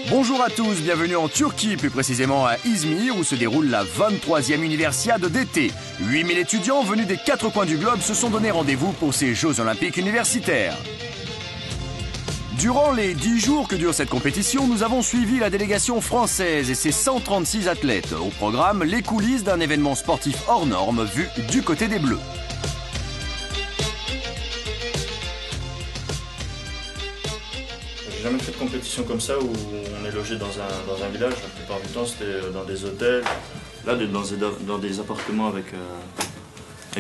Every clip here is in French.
Bonjour à tous, bienvenue en Turquie, plus précisément à İzmir, où se déroule la 23e Universiade d'été. 8000 étudiants venus des 4 coins du globe se sont donné rendez-vous pour ces Jeux Olympiques universitaires. Durant les 10 jours que dure cette compétition, nous avons suivi la délégation française et ses 136 athlètes. Au programme, les coulisses d'un événement sportif hors norme vu du côté des Bleus. J'ai jamais fait de compétition comme ça où on est logé dans un village. La plupart du temps, c'était dans des hôtels. Là, dans des appartements avec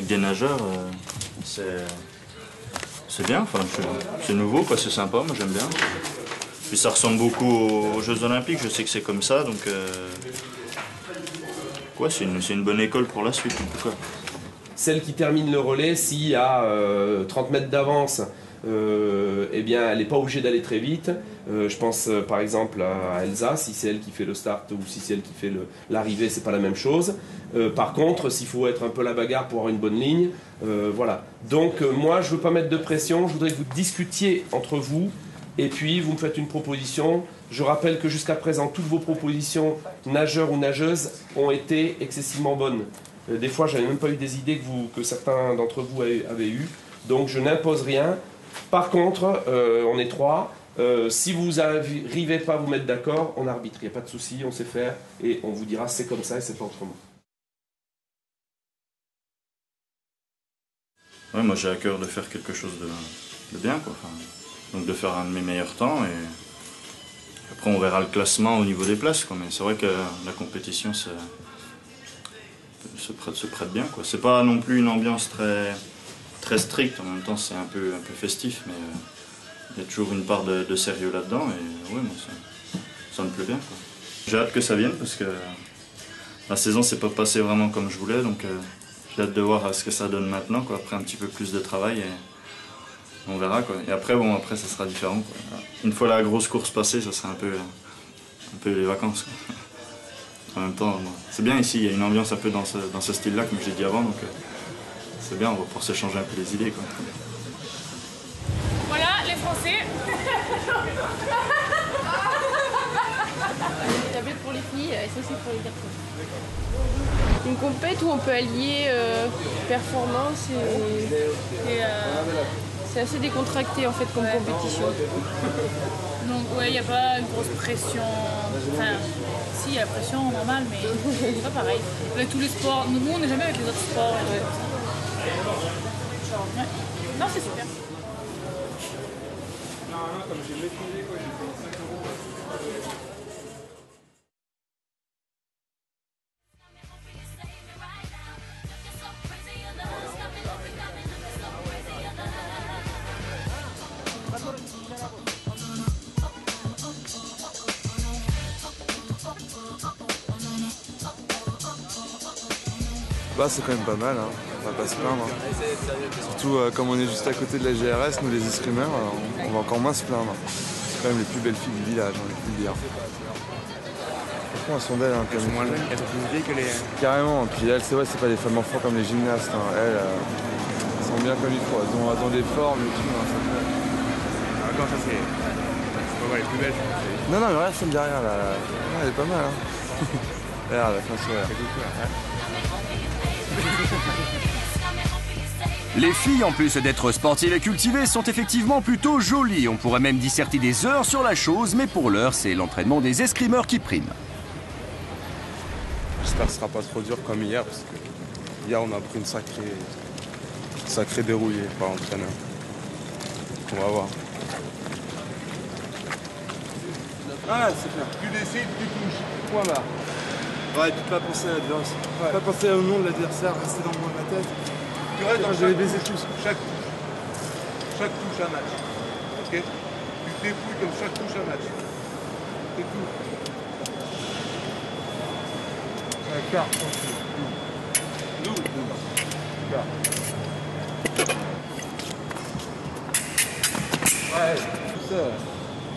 des nageurs, c'est bien. Enfin, c'est nouveau, quoi. C'est sympa. Moi, j'aime bien. Puis ça ressemble beaucoup aux Jeux Olympiques. Je sais que c'est comme ça, donc ouais, c'est une bonne école pour la suite, en tout cas. Celle qui termine le relais, s'il y a 30 mètres d'avance, eh bien, elle n'est pas obligée d'aller très vite. Je pense par exemple à Elsa, si c'est elle qui fait le start ou si c'est elle qui fait l'arrivée, c'est pas la même chose. Par contre, s'il faut être un peu la bagarre pour avoir une bonne ligne, voilà. Donc moi, je veux pas mettre de pression, je voudrais que vous discutiez entre vous et puis vous me faites une proposition. Je rappelle que jusqu'à présent, toutes vos propositions, nageurs ou nageuses, ont été excessivement bonnes. Des fois, j'avais même pas eu des idées que certains d'entre vous avaient eues. Donc je n'impose rien. Par contre, on est 3. Si vous n'arrivez pas à vous mettre d'accord, on arbitre. Il n'y a pas de souci, on sait faire. Et on vous dira c'est comme ça et c'est pas autrement. Ouais, moi j'ai à cœur de faire quelque chose de bien, quoi. Enfin, donc de faire un de mes meilleurs temps. Et après on verra le classement au niveau des places, quoi. Mais c'est vrai que la compétition se prête bien, quoi. C'est pas non plus une ambiance très stricte, en même temps c'est un peu festif, mais il y a toujours une part de sérieux là-dedans, et ouais, moi ça me plaît bien, quoi. J'ai hâte que ça vienne, parce que la saison s'est pas passée vraiment comme je voulais, donc j'ai hâte de voir ce que ça donne maintenant, quoi, après un petit peu plus de travail, et on verra, quoi. Et après, bon, après ça sera différent, quoi. Une fois la grosse course passée, ça sera un peu les vacances, quoi. En même temps, bon, c'est bien ici, il y a une ambiance un peu dans ce style-là, comme j'ai dit avant, donc c'est bien, on va pouvoir se changer un peu les idées, quoi. Voilà, les Français. Des tablettes pour les filles et ça aussi pour les garçons. Une compète où on peut allier performance et c'est assez décontracté en fait comme compétition. Donc ouais, il n'y a pas une grosse pression. Enfin, si, il y a la pression normale, mais c'est pas pareil. Avec tous les sports, nous on n'est jamais avec les autres sports. Ouais. Non, c'est super. Bah, c'est quand même pas mal, hein. On va pas se plaindre. Hein. Surtout comme on est juste à côté de la GRS, nous les escrimeurs, on va encore moins se plaindre. C'est quand même les plus belles filles du village, on peut le dire. Franchement, elles sont belles, hein, comme moins jeunes, elles sont plus vieilles que les... Carrément, et puis elles, c'est vrai, c'est pas des femmes enfants comme les gymnastes. Hein. Elles sont bien comme il faut, elles ont des formes et tout. Hein, Encore ça, c'est pas vrai, les plus belles. Non, mais regarde, ça me dit rien là. Ouais, elle est pas mal, hein. Regarde, la fin sourire. Les filles, en plus d'être sportives et cultivées, sont effectivement plutôt jolies. On pourrait même disserter des heures sur la chose, mais pour l'heure, c'est l'entraînement des escrimeurs qui prime. J'espère que ce sera pas trop dur comme hier, parce que hier on a pris une sacrée dérouillée par l'entraîneur. On va voir. Ah, c'est clair. Plus décides, plus touches. Point barre. Ouais, et puis pas penser à l'adversaire. Ouais. Pas penser au nom de l'adversaire, rester dans le coin de la tête. Tu restes dans je vais les baiser tous. Chaque touche à match. Ok. Tu te dépouilles comme chaque touche à match. C'est tout. Ouais, quart, tranquille. Double. Quart. Ouais, tout ça.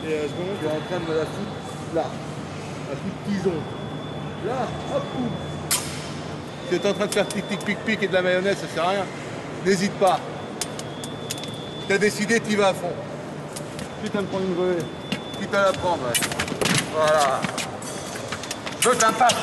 Et à ce moment, tu es en train de la foutre là. Un coup de tison. Là, hop, boum. Si tu es en train de faire tic-tic-pic-pic et de la mayonnaise, ça sert à rien. N'hésite pas. Tu as décidé, tu y vas à fond. Quitte à me prendre une relais. Quitte à la prendre, ouais. Voilà. Je t'impasse.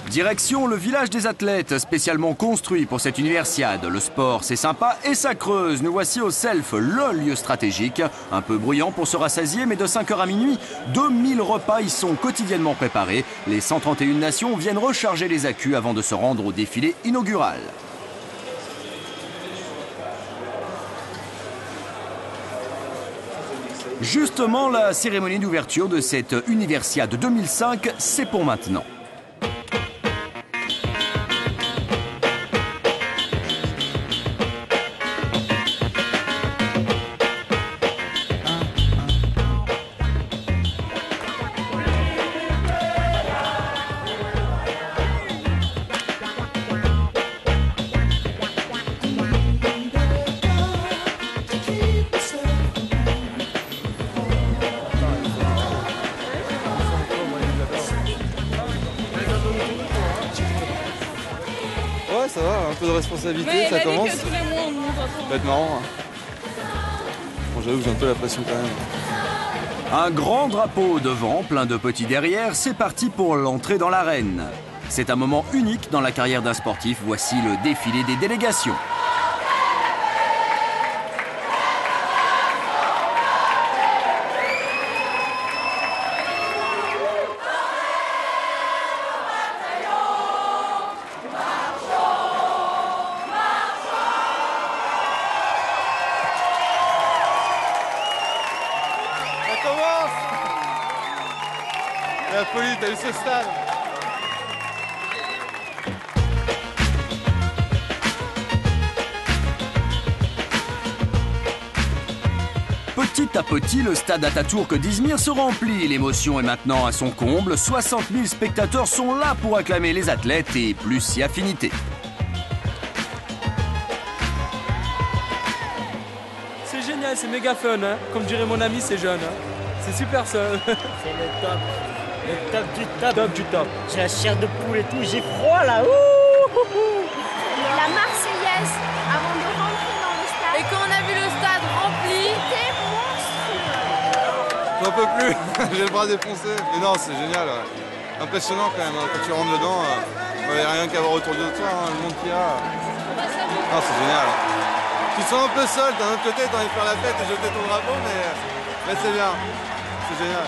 Direction le village des athlètes, spécialement construit pour cette universiade. Le sport, c'est sympa et ça creuse. Nous voici au Self, le lieu stratégique. Un peu bruyant pour se rassasier, mais de 5h à minuit, 2000 repas y sont quotidiennement préparés. Les 131 nations viennent recharger les accus avant de se rendre au défilé inaugural. Justement, la cérémonie d'ouverture de cette Universiade 2005, c'est pour maintenant. Ouais, ça va, un peu de responsabilité, Mais ça il a commence. dit que tous les mois on monte ensemble. Ça va être marrant. Hein. Bon, j'avoue que j'ai un peu la pression quand même. Un grand drapeau devant, plein de petits derrière, c'est parti pour l'entrée dans l'arène. C'est un moment unique dans la carrière d'un sportif, voici le défilé des délégations. Ça commence. La folie, t'as vu ce stade? Petit à petit, le stade Atatürk d'Izmir se remplit. L'émotion est maintenant à son comble. 60 000 spectateurs sont là pour acclamer les athlètes et plus si affinité. C'est génial, c'est méga fun, hein. Comme dirait mon ami, c'est jeune. Hein. C'est super ça. C'est le top. Le top du top. Top du top. J'ai la chair de poule et tout, j'ai froid là. Ouh. La Marseillaise avant de rentrer dans le stade. Et quand on a vu le stade rempli, C'était monstrueux. J'en peux plus, j'ai le bras défoncé. Mais non, c'est génial. Ouais. Impressionnant quand même, hein. Quand tu rentres dedans, il n'y a rien qu'à voir autour de toi, hein, le monde qu'il y a. Ah, c'est génial. Tu te sens un peu seul, d'un autre côté, t'as envie de faire la fête et jeter ton drapeau, mais c'est bien. C'est génial.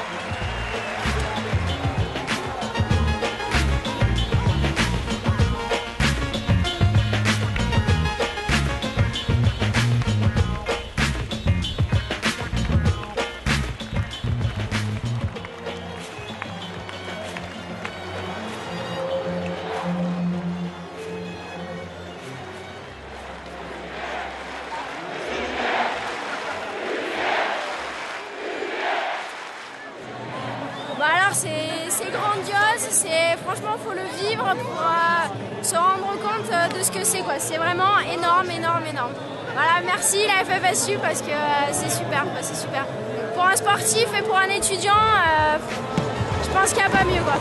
Bah alors c'est grandiose, franchement faut le vivre pour se rendre compte de ce que c'est quoi. C'est vraiment énorme. Voilà, merci la FFSU parce que c'est super, c'est super. Pour un sportif et pour un étudiant, je pense qu'il n'y a pas mieux quoi.